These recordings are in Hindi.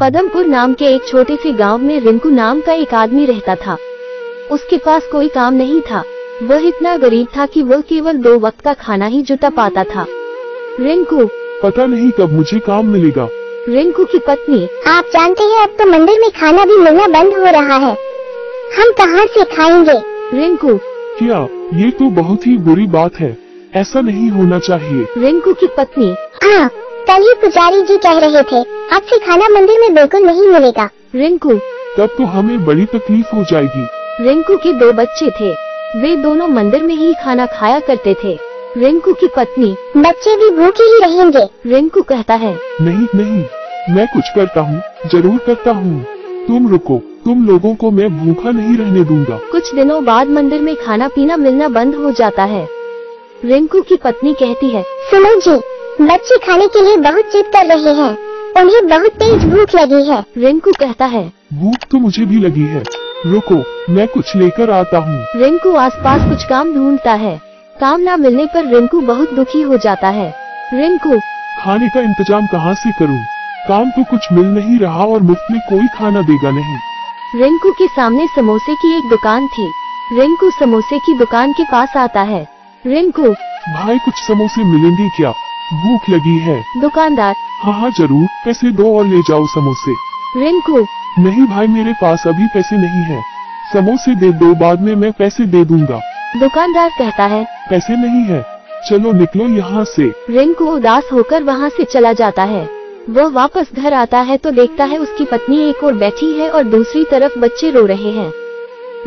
पदमपुर नाम के एक छोटे से गांव में रिंकू नाम का एक आदमी रहता था। उसके पास कोई काम नहीं था। वह इतना गरीब था कि वह केवल 2 वक्त का खाना ही जुटा पाता था। रिंकू, पता नहीं कब मुझे काम मिलेगा। रिंकू की पत्नी, आप जानते हैं अब तो मंदिर में खाना भी मिलना बंद हो रहा है, हम कहाँ से खाएंगे। रिंकू, क्या ये तो बहुत ही बुरी बात है, ऐसा नहीं होना चाहिए। रिंकू की पत्नी, हाँ, कल ही पुजारी जी कह रहे थे अब से खाना मंदिर में बिल्कुल नहीं मिलेगा। रिंकू, तब तो हमें बड़ी तकलीफ हो जाएगी। रिंकू के 2 बच्चे थे। वे दोनों मंदिर में ही खाना खाया करते थे। रिंकू की पत्नी, बच्चे भी भूखे ही रहेंगे। रिंकू कहता है, नहीं नहीं, मैं कुछ करता हूँ, जरूर करता हूँ। तुम रुको, तुम लोगों को मैं भूखा नहीं रहने दूंगा। कुछ दिनों बाद मंदिर में खाना पीना मिलना बंद हो जाता है। रिंकू की पत्नी कहती है, सुनो जी, बच्चे खाने के लिए बहुत जिद कर रहे हैं, उन्हें बहुत तेज भूख लगी है। रिंकू कहता है, भूख तो मुझे भी लगी है, रुको मैं कुछ लेकर आता हूँ। रिंकू आसपास कुछ काम ढूंढता है। काम न मिलने पर रिंकू बहुत दुखी हो जाता है। रिंकू, खाने का इंतजाम कहाँ से करूँ? काम तो कुछ मिल नहीं रहा और मुफ्त में कोई खाना देगा नहीं। रिंकू के सामने समोसे की एक दुकान थी। रिंकू समोसे की दुकान के पास आता है। रिंकू, भाई कुछ समोसे मिलेंगे क्या? भूख लगी है। दुकानदार, हाँ जरूर, पैसे दो और ले जाओ समोसे। रिंकू, नहीं भाई, मेरे पास अभी पैसे नहीं है, समोसे दे दो, बाद में मैं पैसे दे दूंगा। दुकानदार कहता है, पैसे नहीं है, चलो निकलो यहाँ से। रिंकू उदास होकर वहाँ से चला जाता है। वह वापस घर आता है तो देखता है उसकी पत्नी एक ओर बैठी है और दूसरी तरफ बच्चे रो रहे हैं।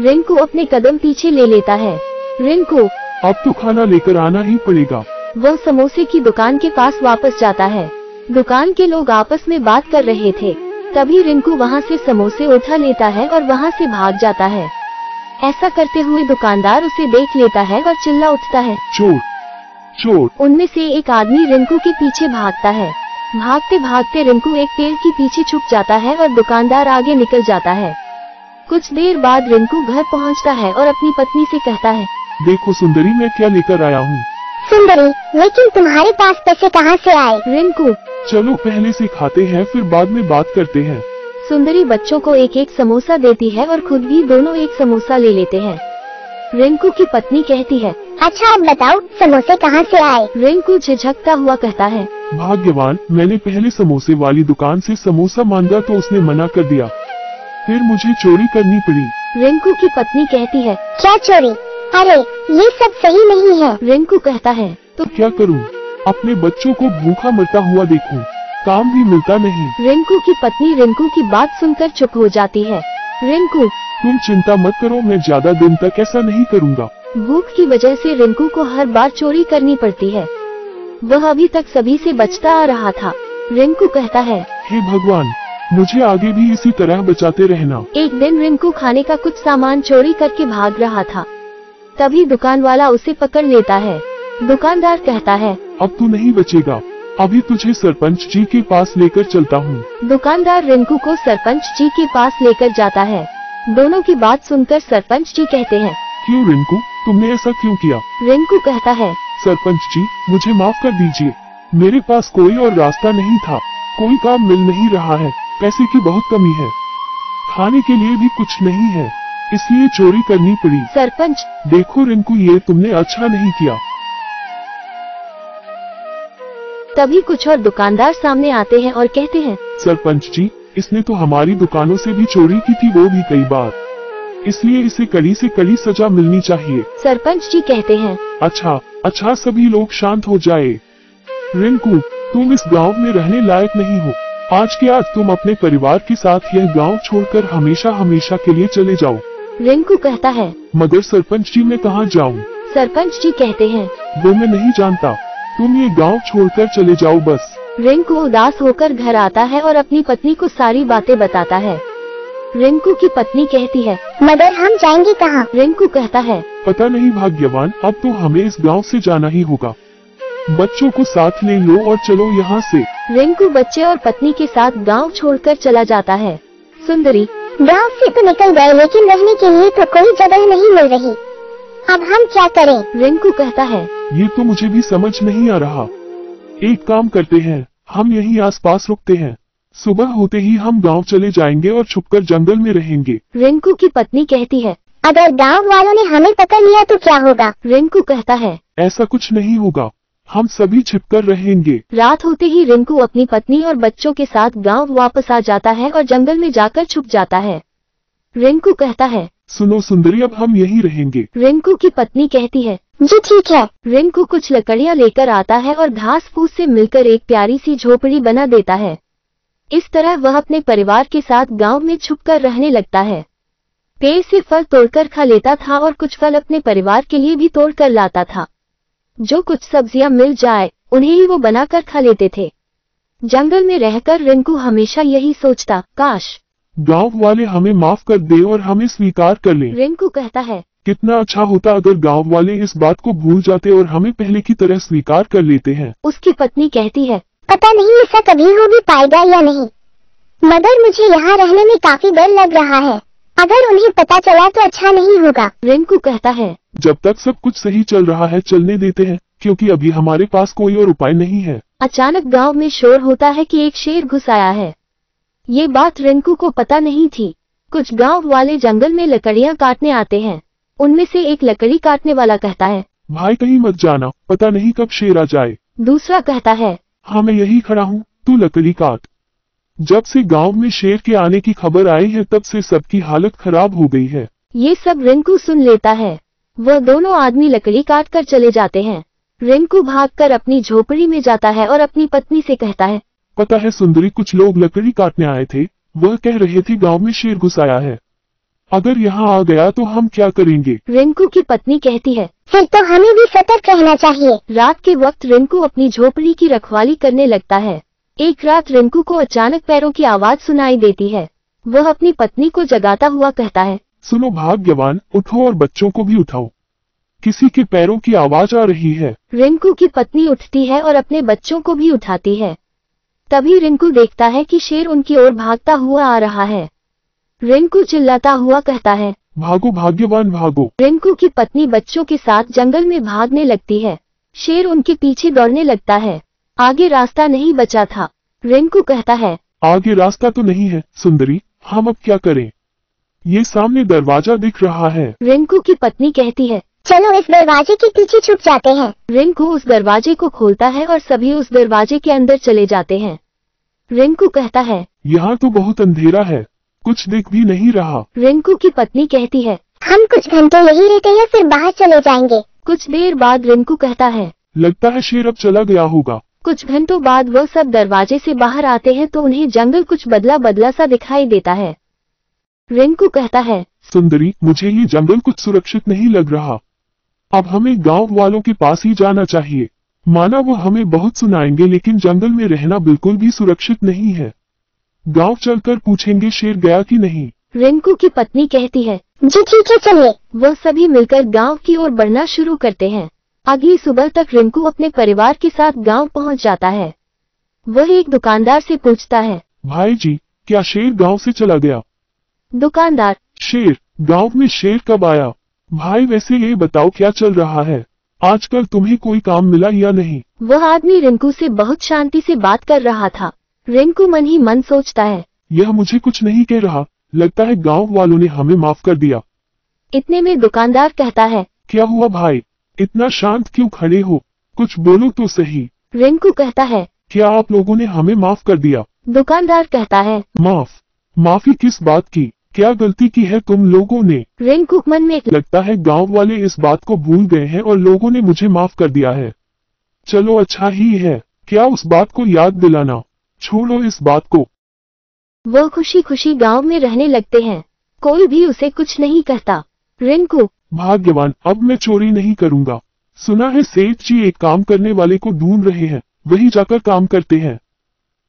रिंकू अपने कदम पीछे ले लेता है। रिंकू, अब तो खाना लेकर आना ही पड़ेगा। वह समोसे की दुकान के पास वापस जाता है। दुकान के लोग आपस में बात कर रहे थे। तभी रिंकू वहाँ से समोसे उठा लेता है और वहाँ से भाग जाता है। ऐसा करते हुए दुकानदार उसे देख लेता है और चिल्ला उठता है, चोर चोर। उनमें से एक आदमी रिंकू के पीछे भागता है। भागते भागते रिंकू एक पेड़ के पीछे छुप जाता है और दुकानदार आगे निकल जाता है। कुछ देर बाद रिंकू घर पहुंचता है और अपनी पत्नी से कहता है, देखो सुंदरी, मैं क्या लेकर आया हूँ। सुंदरी, लेकिन तुम्हारे पास पैसे कहाँ से आए? रिंकू, चलो पहले से खाते हैं, फिर बाद में बात करते हैं। सुंदरी बच्चों को एक एक समोसा देती है और खुद भी दोनों एक समोसा ले लेते हैं। रिंकू की पत्नी कहती है, अच्छा अब बताओ समोसे कहाँ से आए? रिंकू झिझकता हुआ कहता है, भाग्यवान, मैंने पहले समोसे वाली दुकान से समोसा मांगा तो उसने मना कर दिया, फिर मुझे चोरी करनी पड़ी। रिंकू की पत्नी कहती है, क्या चोरी? अरे ये सब सही नहीं है। रिंकू कहता है, तो क्या करूं? अपने बच्चों को भूखा मरता हुआ देखूं, काम भी मिलता नहीं। रिंकू की पत्नी रिंकू की बात सुनकर चुप हो जाती है। रिंकू, तुम चिंता मत करो, मैं ज्यादा दिन तक ऐसा नहीं करूंगा। भूख की वजह से रिंकू को हर बार चोरी करनी पड़ती है। वह अभी तक सभी से बचता आ रहा था। रिंकू कहता है, हे भगवान, मुझे आगे भी इसी तरह बचाते रहना। एक दिन रिंकू खाने का कुछ सामान चोरी करके भाग रहा था। तभी दुकान वाला उसे पकड़ लेता है। दुकानदार कहता है, अब तू नहीं बचेगा, अभी तुझे सरपंच जी के पास लेकर चलता हूँ। दुकानदार रिंकू को सरपंच जी के पास लेकर जाता है। दोनों की बात सुनकर सरपंच जी कहते हैं, क्यों रिंकू, तुमने ऐसा क्यों किया? रिंकू कहता है, सरपंच जी, मुझे माफ कर दीजिए, मेरे पास कोई और रास्ता नहीं था, कोई काम मिल नहीं रहा है, पैसे की बहुत कमी है, खाने के लिए भी कुछ नहीं है, इसलिए चोरी करनी पड़ी। सरपंच, देखो रिंकू, ये तुमने अच्छा नहीं किया। तभी कुछ और दुकानदार सामने आते हैं और कहते हैं, सरपंच जी, इसने तो हमारी दुकानों से भी चोरी की थी, वो भी कई बार, इसलिए इसे कड़ी से कड़ी सजा मिलनी चाहिए। सरपंच जी कहते हैं, अच्छा, सभी लोग शांत हो जाए। रिंकू, तुम इस गांव में रहने लायक नहीं हो, आज के आज तुम अपने परिवार के साथ यह गांव छोड़कर हमेशा हमेशा के लिए चले जाओ। रिंकू कहता है, मगर सरपंच जी, मैं कहाँ जाऊँ? सरपंच जी कहते हैं, वो मैं नहीं जानता, तुम ये गांव छोड़कर चले जाओ बस। रिंकू उदास होकर घर आता है और अपनी पत्नी को सारी बातें बताता है। रिंकू की पत्नी कहती है, मगर हम जाएंगे कहाँ? रिंकू कहता है, पता नहीं भाग्यवान, अब तो हमें इस गांव से जाना ही होगा, बच्चों को साथ ले लो और चलो यहाँ से। रिंकू बच्चे और पत्नी के साथ गांव छोड़कर चला जाता है। सुंदरी, गांव से तो निकल गए, लेकिन रहने के लिए तो कोई जगह नहीं मिल रही, अब हम क्या करें? रिंकू कहता है, ये तो मुझे भी समझ नहीं आ रहा, एक काम करते हैं, हम यहीं आसपास रुकते हैं, सुबह होते ही हम गांव चले जाएंगे और छुपकर जंगल में रहेंगे। रिंकू की पत्नी कहती है। अगर गांव वालों ने हमें पकड़ लिया तो क्या होगा? रिंकू कहता है। ऐसा कुछ नहीं होगा, हम सभी छिपकर रहेंगे। रात होते ही रिंकू अपनी पत्नी और बच्चों के साथ गांव वापस आ जाता है और जंगल में जाकर छुप जाता है। रिंकू कहता है। सुनो सुंदरी, अब हम यहीं रहेंगे। रिंकू की पत्नी कहती है। जी ठीक है। रिंकू कुछ लकड़ियां लेकर आता है और घास फूस से मिलकर एक प्यारी सी झोपड़ी बना देता है। इस तरह वह अपने परिवार के साथ गांव में छुपकर रहने लगता है। पेड़ से फल तोड़कर खा लेता था और कुछ फल अपने परिवार के लिए भी तोड़कर लाता था। जो कुछ सब्जियां मिल जाए उन्हें ही वो बनाकर खा लेते थे। जंगल में रहकर रिंकू हमेशा यही सोचता, काश गांव वाले हमें माफ कर दे और हमें स्वीकार कर लें। रिंकू कहता है। कितना अच्छा होता अगर गांव वाले इस बात को भूल जाते और हमें पहले की तरह स्वीकार कर लेते हैं। उसकी पत्नी कहती है। पता नहीं ऐसा कभी हो भी पाएगा या नहीं, मगर मुझे यहाँ रहने में काफी डर लग रहा है। अगर उन्हें पता चला तो अच्छा नहीं होगा। रिंकू कहता है। जब तक सब कुछ सही चल रहा है चलने देते हैं, क्योंकि अभी हमारे पास कोई और उपाय नहीं है। अचानक गांव में शोर होता है कि एक शेर घुस आया है। ये बात रिंकू को पता नहीं थी। कुछ गांव वाले जंगल में लकड़ियां काटने आते हैं। उनमें से एक लकड़ी काटने वाला कहता है। भाई कहीं मत जाना, पता नहीं कब शेर आ जाए। दूसरा कहता है। हाँ मैं यही खड़ा हूँ, तू लकड़ी काट। जब से गांव में शेर के आने की खबर आई है तब से सबकी हालत खराब हो गई है। ये सब रिंकू सुन लेता है। वह दोनों आदमी लकड़ी काट कर चले जाते हैं। रिंकू भागकर अपनी झोपड़ी में जाता है और अपनी पत्नी से कहता है। पता है सुंदरी, कुछ लोग लकड़ी काटने आए थे। वह कह रहे थे गांव में शेर घुस आया है। अगर यहाँ आ गया तो हम क्या करेंगे? रिंकू की पत्नी कहती है। फिर तो हमें भी सतर्क रहना चाहिए। रात के वक्त रिंकू अपनी झोपड़ी की रखवाली करने लगता है। एक रात रिंकू को अचानक पैरों की आवाज सुनाई देती है। वह अपनी पत्नी को जगाता हुआ कहता है। सुनो भाग्यवान, उठो और बच्चों को भी उठाओ, किसी के पैरों की आवाज आ रही है। रिंकू की पत्नी उठती है और अपने बच्चों को भी उठाती है। तभी रिंकू देखता है कि शेर उनकी ओर भागता हुआ आ रहा है। रिंकू चिल्लाता हुआ कहता है। भागो भाग्यवान भागो। रिंकू की पत्नी बच्चों के साथ जंगल में भागने लगती है। शेर उनके पीछे दौड़ने लगता है। आगे रास्ता नहीं बचा था। रिंकू कहता है। आगे रास्ता तो नहीं है सुंदरी, हम अब क्या करें? ये सामने दरवाजा दिख रहा है। रिंकू की पत्नी कहती है। चलो इस दरवाजे के पीछे छुप जाते हैं। रिंकू उस दरवाजे को खोलता है और सभी उस दरवाजे के अंदर चले जाते हैं। रिंकू कहता है। यहाँ तो बहुत अंधेरा है, कुछ दिख भी नहीं रहा। रिंकू की पत्नी कहती है। हम कुछ घंटे यही रहते हैं फिर बाहर चले जाएंगे। कुछ देर बाद रिंकू कहता है। लगता है शेर अब चला गया होगा। कुछ घंटों बाद वह सब दरवाजे से बाहर आते हैं तो उन्हें जंगल कुछ बदला बदला सा दिखाई देता है। रिंकू कहता है। सुंदरी, मुझे ये जंगल कुछ सुरक्षित नहीं लग रहा। अब हमें गांव वालों के पास ही जाना चाहिए। माना वो हमें बहुत सुनाएंगे लेकिन जंगल में रहना बिल्कुल भी सुरक्षित नहीं है। गांव चलकर पूछेंगे शेर गया कि नहीं। रिंकू की पत्नी कहती है। जी ठीक है चलिए। वह सभी मिलकर गांव की ओर बढ़ना शुरू करते हैं। अगली सुबह तक रिंकू अपने परिवार के साथ गांव पहुंच जाता है। वह एक दुकानदार से पूछता है। भाई जी, क्या शेर गांव से चला गया? दुकानदार। शेर? गांव में शेर कब आया? भाई वैसे ये बताओ क्या चल रहा है? आजकल तुम्हें कोई काम मिला या नहीं? वह आदमी रिंकू से बहुत शांति से बात कर रहा था। रिंकू मन ही मन सोचता है। यह मुझे कुछ नहीं कह रहा, लगता है गांव वालों ने हमें माफ कर दिया। इतने में दुकानदार कहता है। क्या हुआ भाई, इतना शांत क्यों खड़े हो? कुछ बोलो तो सही। रिंकू कहता है। क्या आप लोगों ने हमें माफ कर दिया? दुकानदार कहता है। माफ? माफी किस बात की? क्या गलती की है तुम लोगों ने? रिंकू मन में लगता है गांव वाले इस बात को भूल गए हैं और लोगों ने मुझे माफ कर दिया है। चलो अच्छा ही है, क्या उस बात को याद दिलाना, छोड़ो इस बात को। वह खुशी खुशी गांव में रहने लगते हैं। कोई भी उसे कुछ नहीं कहता। रिंकू। भाग्यवान, अब मैं चोरी नहीं करूंगा। सुना है सेठ जी एक काम करने वाले को ढूंढ रहे हैं, वही जाकर काम करते हैं।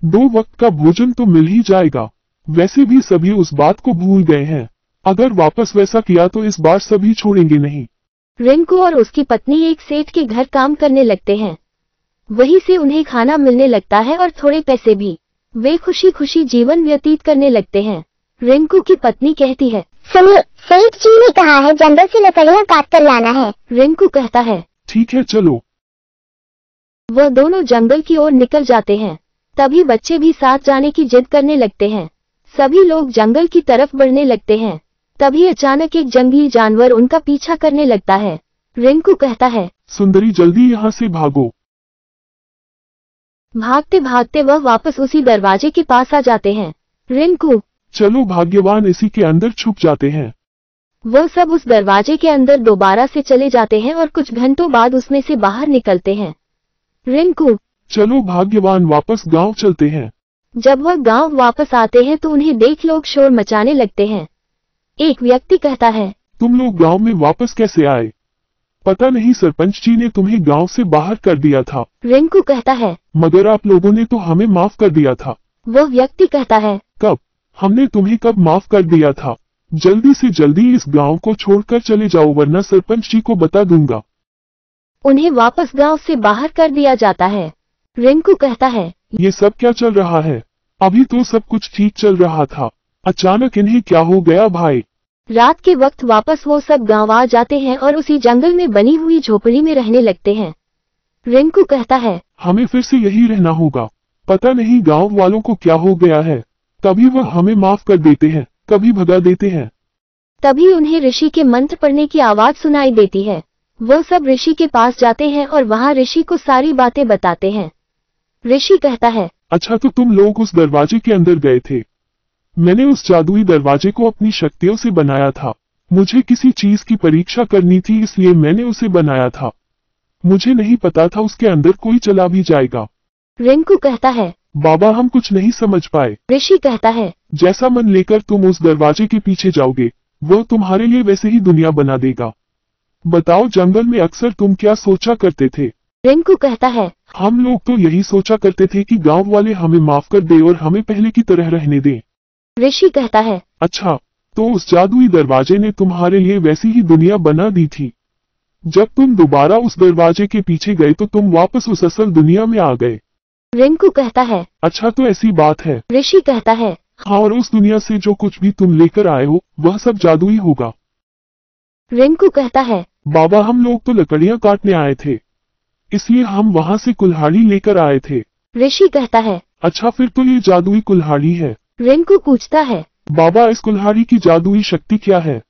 2 वक्त का भोजन तो मिल ही जाएगा। वैसे भी सभी उस बात को भूल गए हैं। अगर वापस वैसा किया तो इस बार सभी छोड़ेंगे नहीं। रिंकू और उसकी पत्नी एक सेठ के घर काम करने लगते हैं। वहीं से उन्हें खाना मिलने लगता है और थोड़े पैसे भी। वे खुशी खुशी जीवन व्यतीत करने लगते हैं। रिंकू की पत्नी कहती है। सुनिए, सेठ जी ने कहा है जंगल से लकड़ियां काट कर लाना है। रिंकू कहता है। ठीक है चलो। वह दोनों जंगल की ओर निकल जाते हैं। तभी बच्चे भी साथ जाने की जिद करने लगते हैं। सभी लोग जंगल की तरफ बढ़ने लगते हैं। तभी अचानक एक जंगली जानवर उनका पीछा करने लगता है। रिंकू कहता है, सुंदरी जल्दी यहाँ से भागो। भागते भागते वह वापस उसी दरवाजे के पास आ जाते हैं। रिंकू, चलो भाग्यवान इसी के अंदर छुप जाते हैं। वह सब उस दरवाजे के अंदर दोबारा से चले जाते हैं और कुछ घंटों बाद उसमें से बाहर निकलते हैं। रिंकू, चलो भाग्यवान वापस गांव चलते हैं। जब वह गांव वापस आते हैं तो उन्हें देख लोग शोर मचाने लगते हैं। एक व्यक्ति कहता है, तुम लोग गांव में वापस कैसे आए? पता नहीं सरपंच जी ने तुम्हें गांव से बाहर कर दिया था। रिंकू कहता है, मगर आप लोगों ने तो हमें माफ कर दिया था। वह व्यक्ति कहता है, कब? हमने तुम्हें कब माफ कर दिया था? जल्दी से जल्दी इस गांव को छोड़कर चले जाओ वरना सरपंच जी को बता दूंगा। उन्हें वापस गांव से बाहर कर दिया जाता है। रिंकू कहता है, ये सब क्या चल रहा है? अभी तो सब कुछ ठीक चल रहा था, अचानक इन्हें क्या हो गया भाई? रात के वक्त वापस वो सब गांव आ जाते हैं और उसी जंगल में बनी हुई झोपड़ी में रहने लगते हैं। रिंकू कहता है, हमें फिर से यही रहना होगा। पता नहीं गांव वालों को क्या हो गया है, कभी वह हमें माफ कर देते हैं, कभी भगा देते हैं। तभी उन्हें ऋषि के मंत्र पढ़ने की आवाज सुनाई देती है। वह सब ऋषि के पास जाते हैं और वहां ऋषि को सारी बातें बताते हैं। ऋषि कहता है, अच्छा तो तुम लोग उस दरवाजे के अंदर गए थे। मैंने उस जादुई दरवाजे को अपनी शक्तियों से बनाया था। मुझे किसी चीज की परीक्षा करनी थी इसलिए मैंने उसे बनाया था। मुझे नहीं पता था उसके अंदर कोई चला भी जाएगा। रिंकू कहता है, बाबा हम कुछ नहीं समझ पाए। ऋषि कहता है, जैसा मन लेकर तुम उस दरवाजे के पीछे जाओगे वह तुम्हारे लिए वैसे ही दुनिया बना देगा। बताओ जंगल में अक्सर तुम क्या सोचा करते थे? रिंकू कहता है, हम लोग तो यही सोचा करते थे कि गांव वाले हमें माफ कर दे और हमें पहले की तरह रहने दें। ऋषि कहता है, अच्छा तो उस जादुई दरवाजे ने तुम्हारे लिए वैसी ही दुनिया बना दी थी। जब तुम दोबारा उस दरवाजे के पीछे गए तो तुम वापस उस असल दुनिया में आ गए। रिंकू कहता है, अच्छा तो ऐसी बात है। ऋषि कहता है, हाँ और उस दुनिया से जो कुछ भी तुम लेकर आए हो वह सब जादुई होगा। रिंकू कहता है, बाबा हम लोग तो लकड़ियां काटने आए थे इसलिए हम वहां से कुल्हाड़ी लेकर आए थे। ऋषि कहता है, अच्छा फिर तो ये जादुई कुल्हाड़ी है। रिंकू पूछता है, बाबा इस कुल्हाड़ी की जादुई शक्ति क्या है?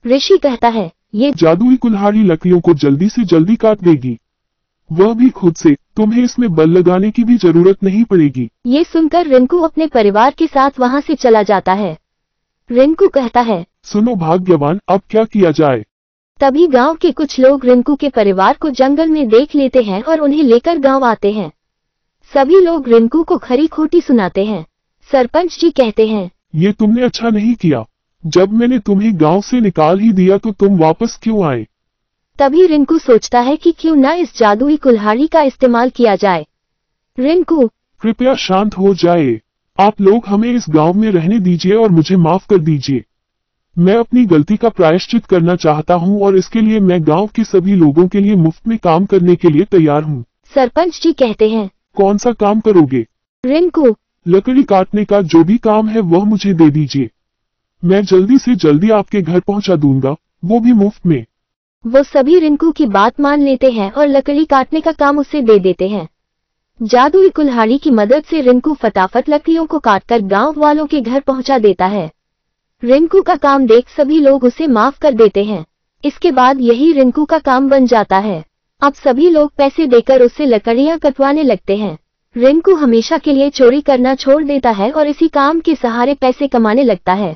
ऋषि कहता है, ये जादुई कुल्हाड़ी लकड़ियों को जल्दी से जल्दी काट देगी, वह भी खुद से। तुम्हें इसमें बल लगाने की भी जरूरत नहीं पड़ेगी। ये सुनकर रिंकू अपने परिवार के साथ वहां से चला जाता है। रिंकू कहता है, सुनो भाग्यवान अब क्या किया जाए? तभी गांव के कुछ लोग रिंकू के परिवार को जंगल में देख लेते हैं और उन्हें लेकर गांव आते हैं। सभी लोग रिंकू को खरी खोटी सुनाते हैं। सरपंच जी कहते हैं, ये तुमने अच्छा नहीं किया। जब मैंने तुम्हें गांव से निकाल ही दिया तो तुम वापस क्यों आए? तभी रिंकू सोचता है कि क्यों न इस जादुई कुल्हाड़ी का इस्तेमाल किया जाए। रिंकू, कृपया शांत हो जाए। आप लोग हमें इस गांव में रहने दीजिए और मुझे माफ कर दीजिए। मैं अपनी गलती का प्रायश्चित करना चाहता हूं और इसके लिए मैं गांव के सभी लोगों के लिए मुफ्त में काम करने के लिए तैयार हूं। सरपंच जी कहते हैं, कौन सा काम करोगे? रिंकू, लकड़ी काटने का जो भी काम है वह मुझे दे दीजिए। मैं जल्दी से जल्दी आपके घर पहुंचा दूंगा, वो भी मुफ्त में। वो सभी रिंकू की बात मान लेते हैं और लकड़ी काटने का काम उसे दे देते हैं। जादुई कुल्हाड़ी की मदद से रिंकू फटाफट लकड़ियों को काटकर गांव वालों के घर पहुंचा देता है। रिंकू का काम देख सभी लोग उसे माफ कर देते हैं। इसके बाद यही रिंकू का काम बन जाता है। अब सभी लोग पैसे देकर उससे लकड़ियां कटवाने लगते हैं। रिंकू हमेशा के लिए चोरी करना छोड़ देता है और इसी काम के सहारे पैसे कमाने लगता है।